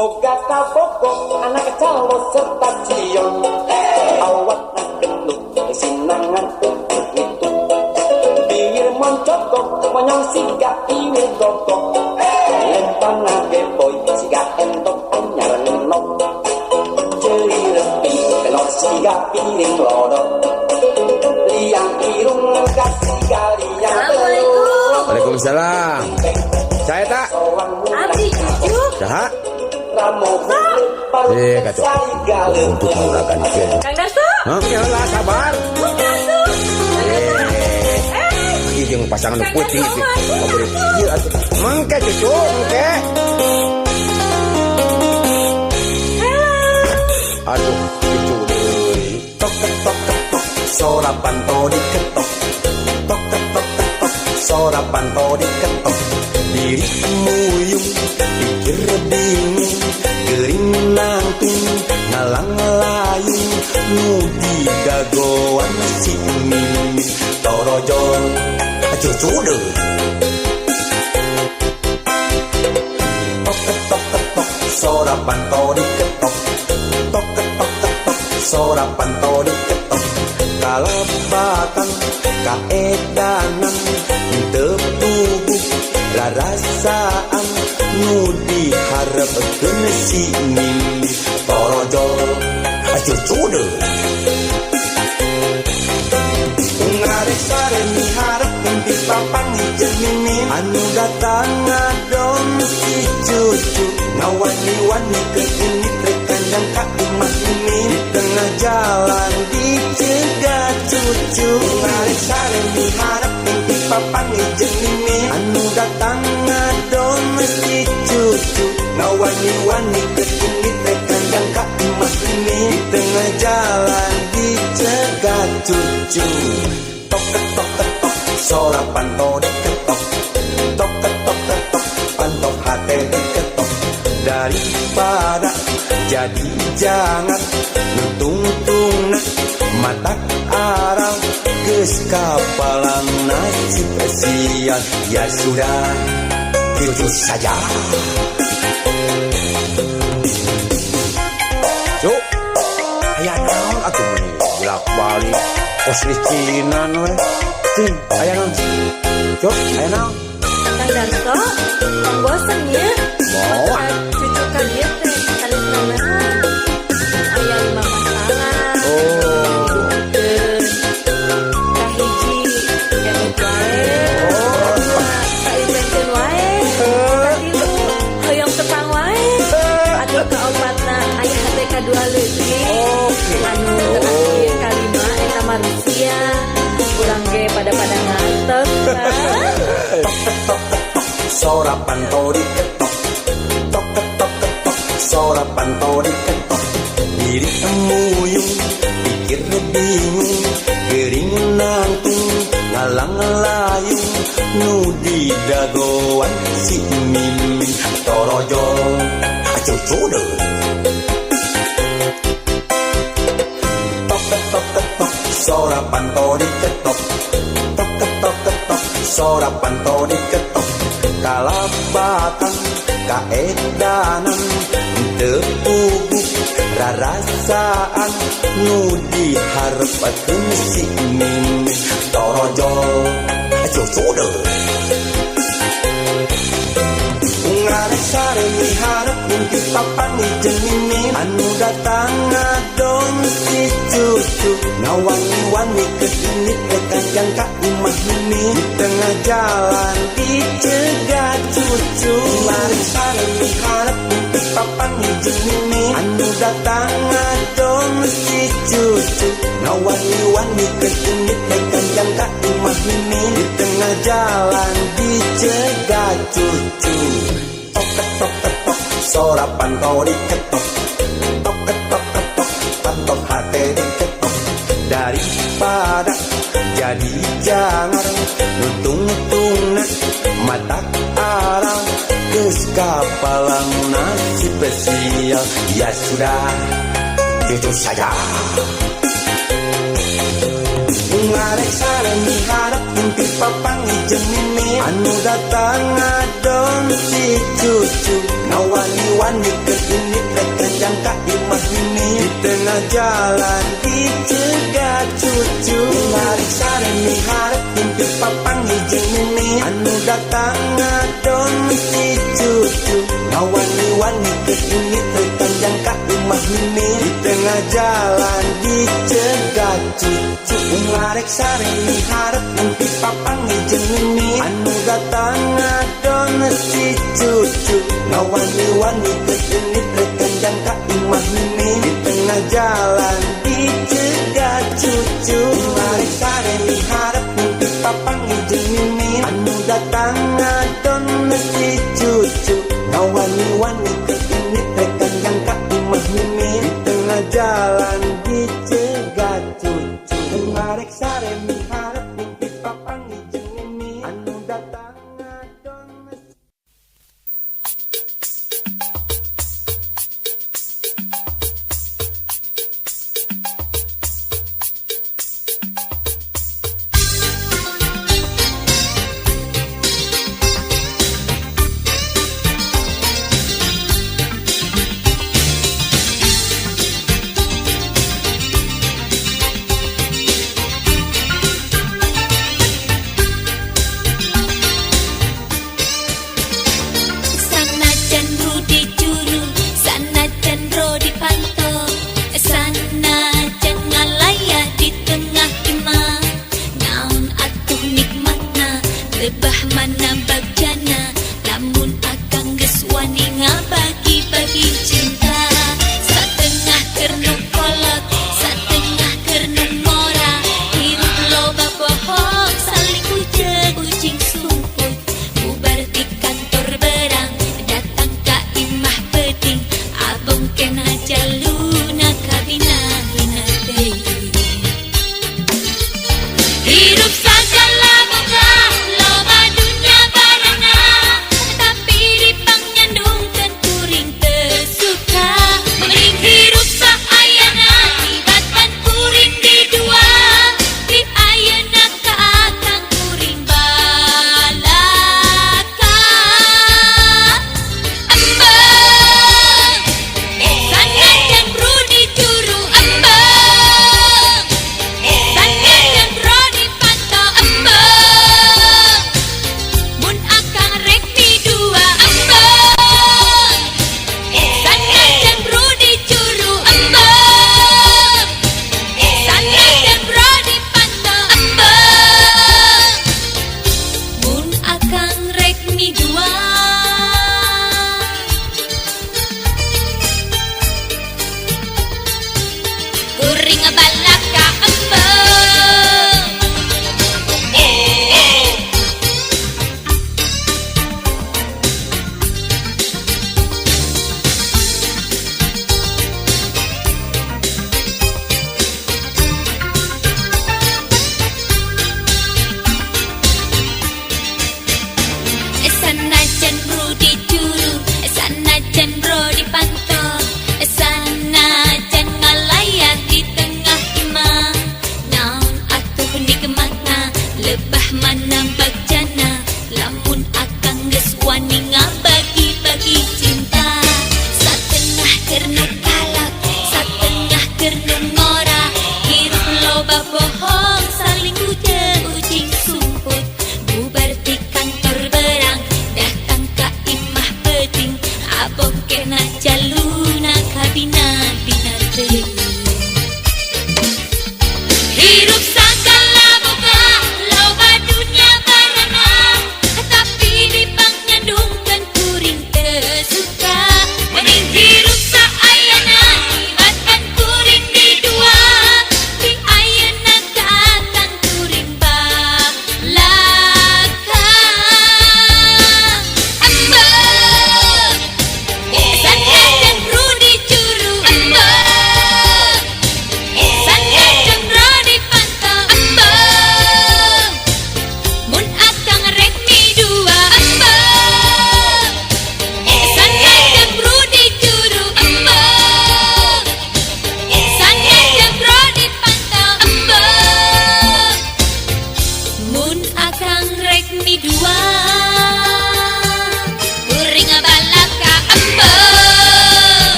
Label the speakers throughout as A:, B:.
A: boga kabogok anak calo serta cion awak nak gendut sinangan untuk itu bibir moncokok monyong siga iwil gogok lempang nage boy siga entok anyar nenok jeli repi kelor siga piring lodok liang irung kasih galiang telur.
B: Waalaikumsalam. Saya tak
C: Abi cucu
B: Saha? Kacau untuk menggunakan ikan.
C: Kang Darto
B: Yalah sabar.
C: Kang Darto
B: Ini yang pasangan putih itu. Iya atuh. Mangke cucu, mangke. Aduh, cucu deui.
A: Tok tok tok sorapan to diketok. Tok tok tok sorapan to diketok. Diri muyung pikir bingung gering nangtung ngalang layung nudi dagoan si mimin torojol cucu deh. Tok tok tok sorapan to diketok. Tok tok tok sorapan to diketok. Kalabatan kaedanan tepuguh rasaan nu diharapkeun si mimin torojol cucu deh. Ngaresare miharep di papan jeung mimin anu datang ngadon si cucu ngawani-wani ke ini terkandang ka imah mimin di tengah jalan dicegat cucu. Ngaresare miharep di papan jeung mimin anu datang ngadon si cucu ngawani-wani ke ini terkandang ka imah mimin di tengah jalan dicegat cucu. Tok tok tok sorapan to diketok. Tok tok tok pantok hate diketok. Daripada jadi jangan nutungtungna mata arang geus kapalang nasib sial ya sudah itu saja.
B: Cuk. Aya naon atuh meuni? Bolak-balik pos licinan we. Cing, aya naon? Cuk, aya naon?
C: Kang Darto Kang bosen ya
B: Moal.
C: cucu kalian teh kalian naon aya 5 masalah kahiji yang wae kaimpenkeun wae katilu hoyong tepang wae atuh kaopatna aya hate kadua leutik anu terakhir kalima eta manusia urang ge pada ngantek
A: Sorapan to diketok. Tok tok tok sorapan to diketok. Diri muyung pikir bingung gering nangtung ngalang layung nudi dagoan si mimin torojol cucu deh. Tok tok tok sorapan to diketok. Tok tok tok sorapan to diketok. Kalabatan kaedanan tepuguh rarasaan nu diharapkeun si mimin torojol cucu deh. Ngaresare miharep di papan jeung mimin anu datang ngadon si cucu ngawani-wani ke ini terkadang ka imah mimin di tengah jalan dicegat cucu. Ngaresare miharep di papan jeung mimin anu datang ngadon si cucu ngawani-wani ke ini terkadang ka imah mimin di tengah jalan dicegat cucu. Tok tok sorapan to diketok. Tok tok pantok hate diketok. Daripada jadi jangan nutungtungna mata arang geus kapalang nasib sial ya sudah itu saja. Ngarek sare miharap mimpi papang ijeng mimi anu datang adon si cucu ngawani-wani keunit rekan jangka imah mimi di tengah jalan dicegat cucu ngarek sare miharap mimpi papang ijeng mimi anu datang adon si cucu ngawani-wani keunit rekan jangka imah mimi di tengah jalan dicegat cucu ngarek sare miharap mimpi papang ijeng mimi anu datang adon si cucu ngawani-wani keunit rekan jangka imah mimi di tengah jalan dicegat cucu ngarek sare miharap mimpi papang ijeng mimi anu datang adon si cucu ngawani-wani keunit rekan jangka imah mimi di tengah jalan dicegat cucu ngarek sare miharap mimpi papang ijeng mimi anu datang adon
D: Sanajan rudi juru, sanajan rodi panto, sanajan ngalaya di tengah imah. Naon atuh nikmatna, lebah mana bagjana, lamun akang geus wani ngabagi-bagi cinta. Satengah keur nu kolot, satengah keur nu ngora, hirup loba bohong saling ujeg ujing sumput. Bubar di kantor berang, datang ka imah beding, abong kena jaluna kabina-bina deui. Hirup sagala boga, loba dunya barang.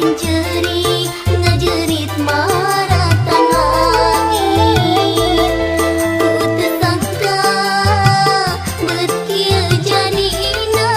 D: batin jerih ngajerit maratan langit. Ku tersangka berkia jadina.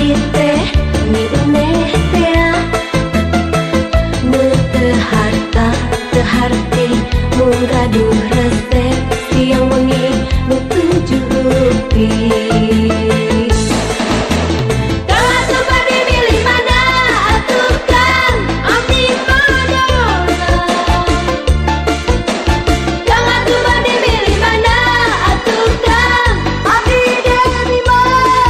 C: abdi teh ngiuneh tea nu teu harta teu harti mung gaduh resep siang wengi nu tujuh rupis. Kang atuh bade milih mana atuh Kang abdi padona. Kang atuh bade milih mana atuh Kang abdi dari mana.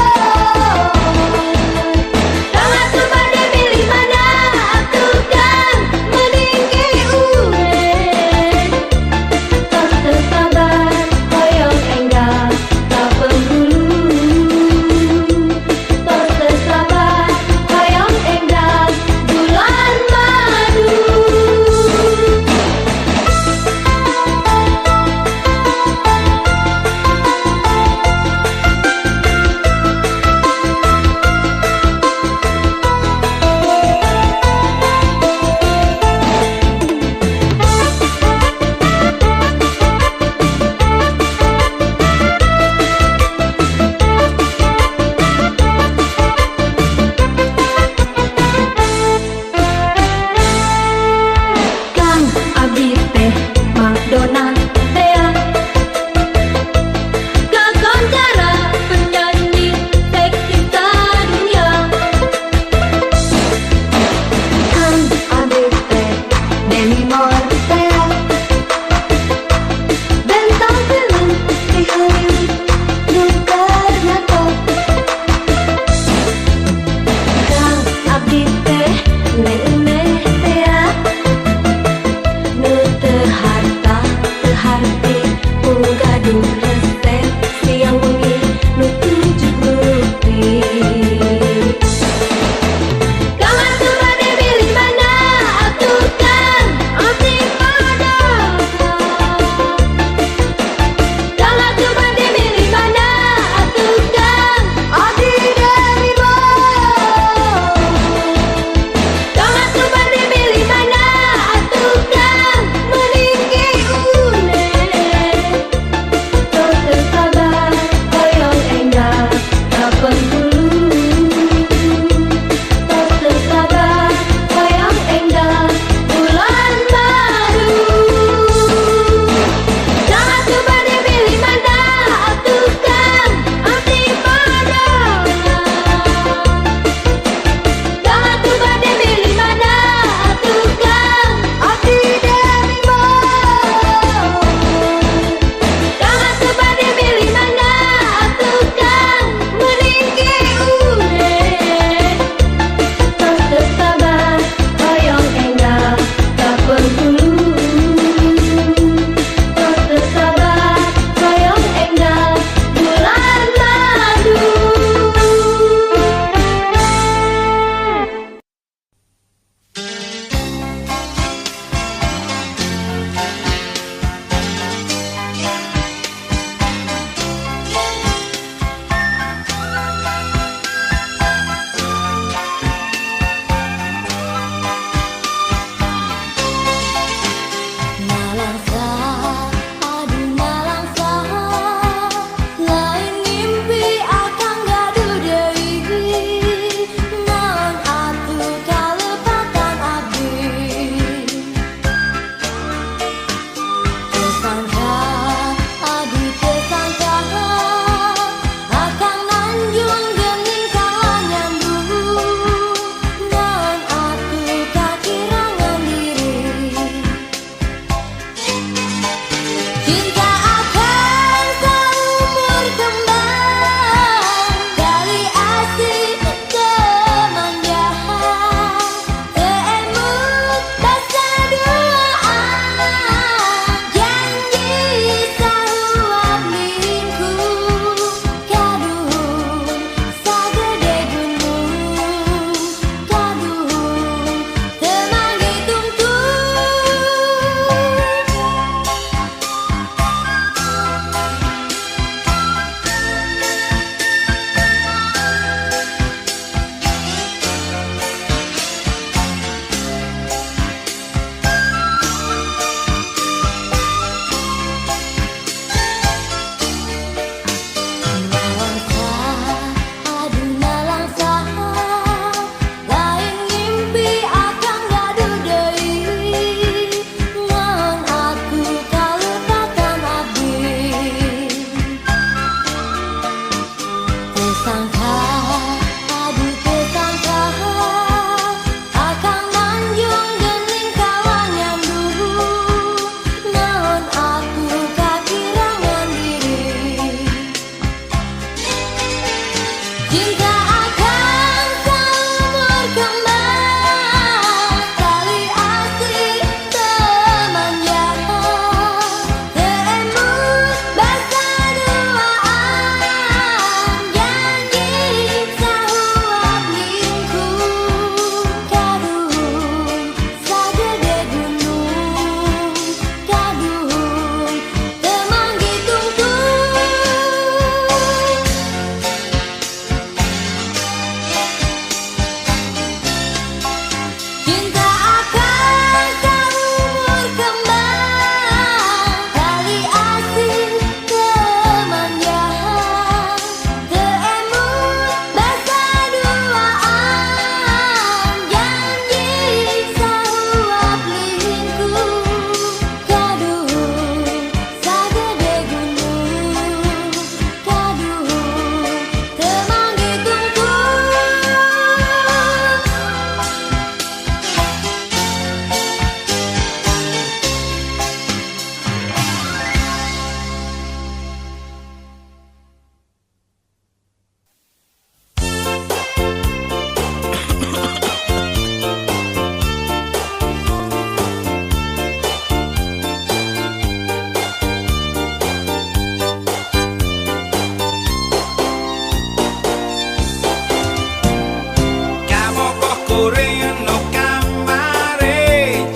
E: kuring no kamare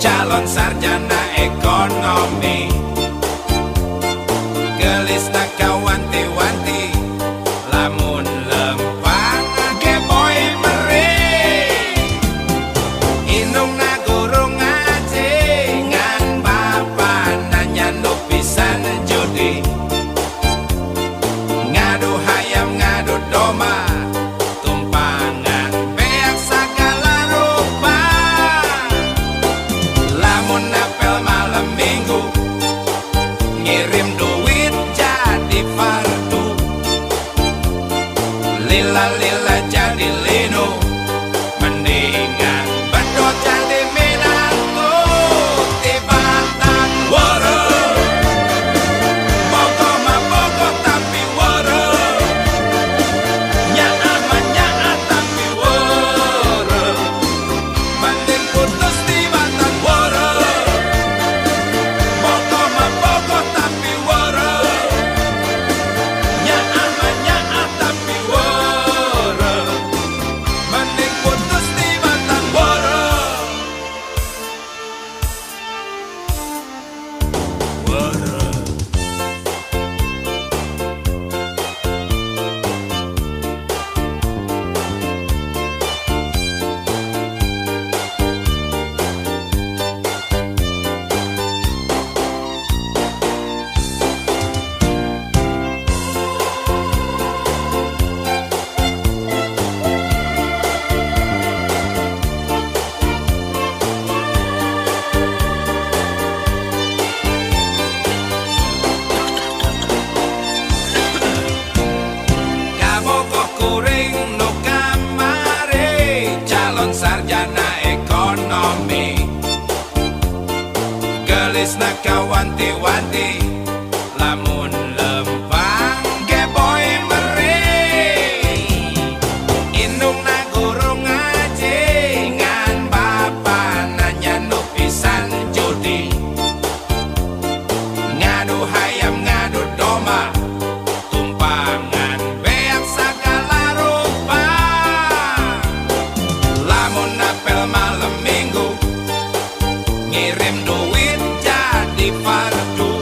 E: calon sarjana ekonomi gelis nak kawanti-wanti lamun lempang ke boy mere inung na guru ngaji ngan bapak nanya nu pisan judi ngadu hayam ngadu doma tumpangan beak segala rupa lamun apel malam minggu ngirim duit jadi fardu lila-lila jadi lino mendingan bedot jadi minangku tibatan wara pokok mah pokok tapi wara nyaah mah nyaah tapi wara mending putus tibatan wara pokok mah pokok tapi wara nyaah mah nyaah tapi wara mending putus tibatan wara wara Kaboko kuring no kamare calon sarjana ekonomi gelis nak kawanti-wanti lamun lempang ke boy mere inung na guru ngaji ngan bapak nanya nu pisan judi ngadu hayam ngadu doma tumpangan beak segala rupa lamun apel malam minggu ngirim duit jadi fardu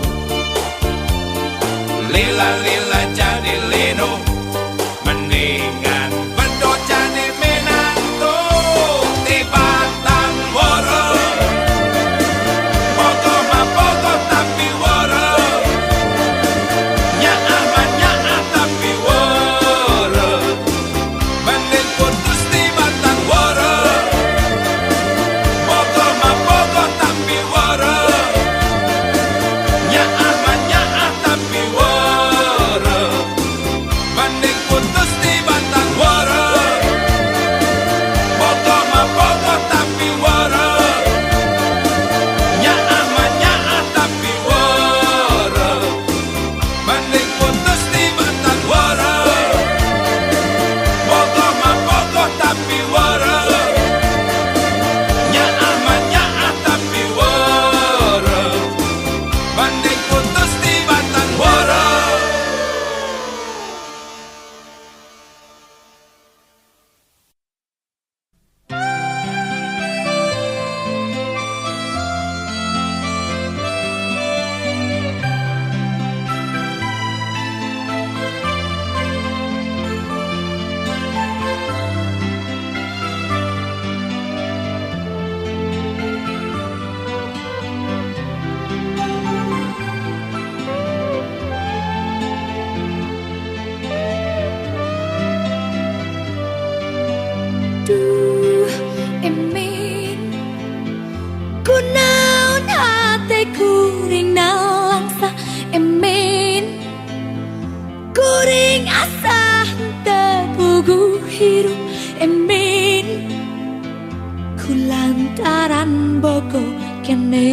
E: lila-lila jadi lino mendingan bedot jadi minangtu tibatan wara pokok mah pokok tapi wara nyaah mah nyaah tapi wara mending putus tibatan wara pokok mah pokok tapi wara nyaah mah nyaah tapi wara mending putus tibatan wara pokok mah pokok tapi wara nyaah mah nyaah tapi wara mending putus tibatan wara pokok mah pokok tapi wara nyaah mah nyaah tapi wara mending putus tibatan wara.
C: Duh, emin ku naon hate kuring nalangsa emin kuring asa tepugu hirup emin ku lantaran bogo kene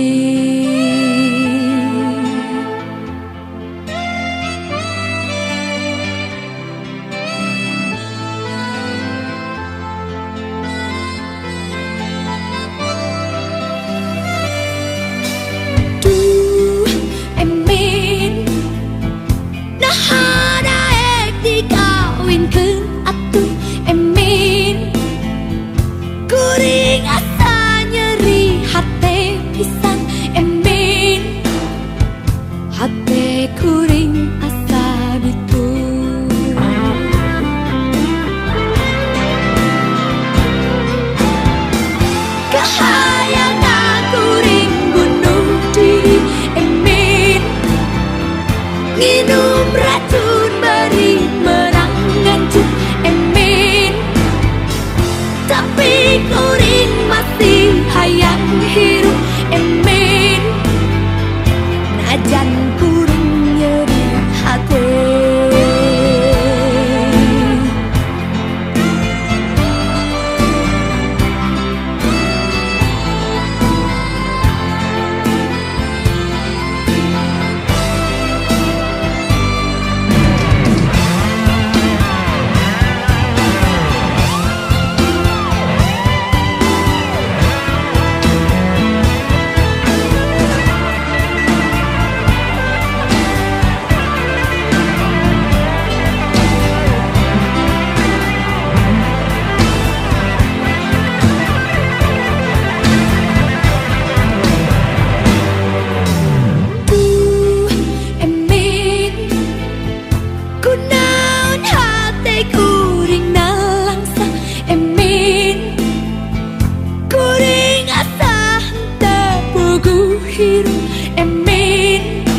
C: Kuri Tapi kuring masih hayang hirup emin, najan kuring nyeri hati. Emin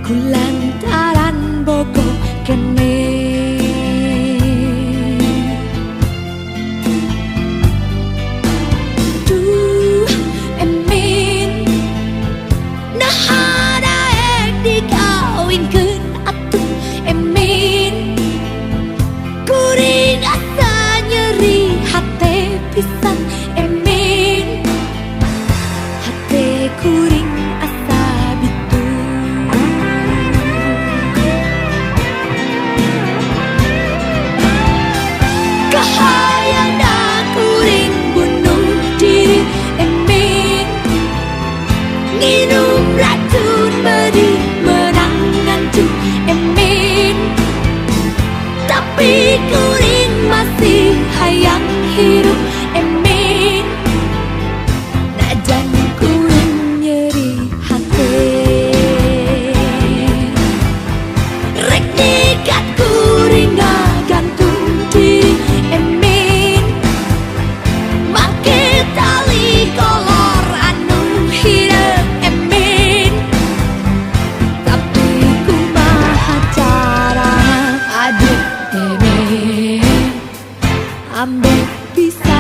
C: kulantaran bogo kene. Duh Emin, nah ada dikawinkeun atuh Emin. Kuring asa nyeri hate pisan Emin, hate kuring asa bitu. Kahayana kuring bunuh diri Emin, nginum racun beri menang ngancu Emin. Tapi kuring masih hayang hirup Emin, najan kuring nyeri hati. Rek nikat kuring gantung diri Emin, make tali kolor anu hidup Emin. Tapi kumaha carana adik Emin ambek bisa